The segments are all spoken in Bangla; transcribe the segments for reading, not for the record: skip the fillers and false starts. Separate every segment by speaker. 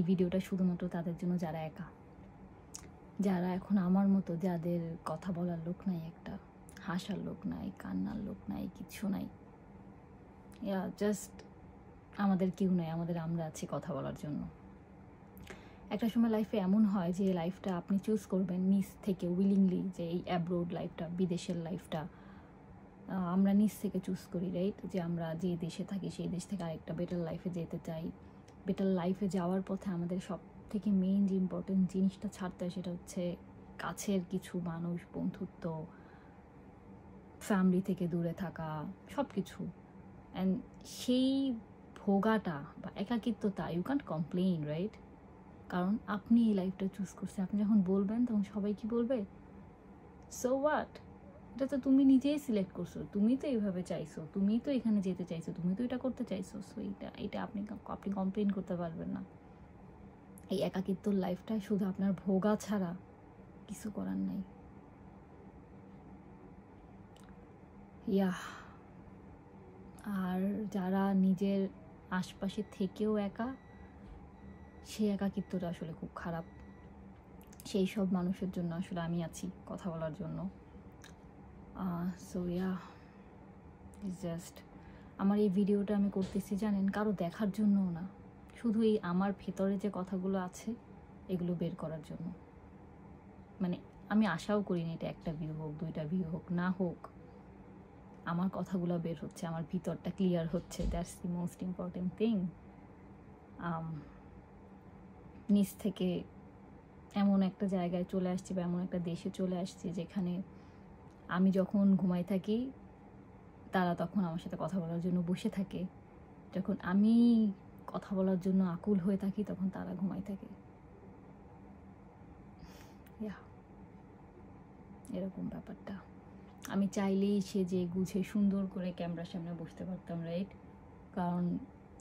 Speaker 1: এই ভিডিওটা শুধুমাত্র তাদের জন্য যারা একা, যারা এখন আমার মতো, যাদের কথা বলার লোক নাই, একটা হাসার লোক নাই, কান্নার লোক নাই, কিচ্ছু নাই। জাস্ট আমাদের কেউ নাই, আমরা আছি কথা বলার জন্য। একটা সময় লাইফে এমন হয় যে লাইফটা আপনি চুজ করবেন নিজ থেকে উইলিংলি, যে এই অ্যাব্রোড লাইফটা, বিদেশের লাইফটা আমরা নিজ থেকে চুজ করি, রাইট? যে আমরা যে দেশে থাকি সেই দেশ থেকে আরেকটা বেটার লাইফে যেতে চাই। বেটার লাইফে যাওয়ার পথে আমাদের সব থেকে মেইন যে ইম্পর্টেন্ট জিনিসটা ছাড়তে হয় সেটা হচ্ছে কাছের কিছু মানুষ, বন্ধুত্ব, ফ্যামিলি থেকে দূরে থাকা, সব কিছু। অ্যান্ড সেই ভোগাটা বা একাকিত্বতা, ইউ ক্যান্ট কমপ্লেইন, রাইট? কারণ আপনি এই লাইফটা চুজ করছেন। আপনি যখন বলবেন তখন সবাই কি বলবে? So what? এটা তো তুমি নিজেই সিলেক্ট করছো, তুমি তো এইভাবে চাইছো, তুমি তো এখানে যেতে চাইছো, তুমি তো এটা করতে চাইছো। সো এটা আপনি কমপ্লেন করতে পারবেন না। এই একাকিত্বর লাইফটাই শুধু আপনার ভোগা ছাড়া কিছু করার নাই। আর যারা নিজের আশপাশে থেকেও একা, সেই একাকিত্বটা আসলে খুব খারাপ। সেই সব মানুষের জন্য আসলে আমি আছি কথা বলার জন্য। সো জাস্ট আমার এই ভিডিওটা আমি করতেছি জানেন, কারো দেখার জন্যও না, শুধু এই আমার ভেতরে যে কথাগুলো আছে এগুলো বের করার জন্য। মানে আমি আশাও করিনি এটা একটা ভিউ হোক, 2টা ভিউ হোক, না হোক, আমার কথাগুলো বের হচ্ছে, আমার ভিতরটা ক্লিয়ার হচ্ছে। That's the most important thing. নিজ থেকে এমন একটা জায়গায় চলে আসছি বা এমন একটা দেশে চলে আসছি যেখানে আমি যখন ঘুমাই থাকি তারা তখন আমার সাথে কথা বলার জন্য বসে থাকে, যখন আমি কথা বলার জন্য আকুল হয়ে থাকি তখন তারা ঘুমাই থাকে। এরকম ব্যাপারটা। আমি চাইলেই সেজে গুছে সুন্দর করে ক্যামেরার সামনে বসতে পারতাম, রাইট? কারণ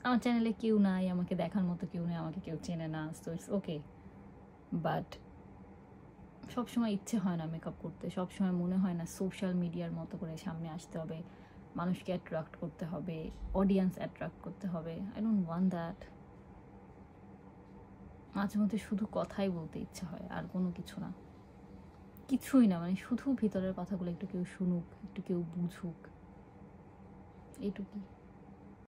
Speaker 1: আমার চ্যানেলে কেউ নাই, আমাকে দেখার মতো কেউ নেই, আমাকে কেউ চেনে না, সো ইটস ওকে। বাট সবসময় ইচ্ছে হয় না মেকআপ করতে, সবসময় মনে হয় না সোশ্যাল মিডিয়ার মতো করে সামনে আসতে হবে, মানুষকে অ্যাট্রাক্ট করতে হবে, অডিয়েন্স অ্যাট্রাক্ট করতে হবে। I don't want that. মাঝে মধ্যে শুধু কথাই বলতে ইচ্ছা হয়, আর কোনো কিছু না, কিছুই না, মানে শুধু ভিতরের কথাগুলো একটু কেউ শুনুক, একটু কেউ বুঝুক, এইটুকুই।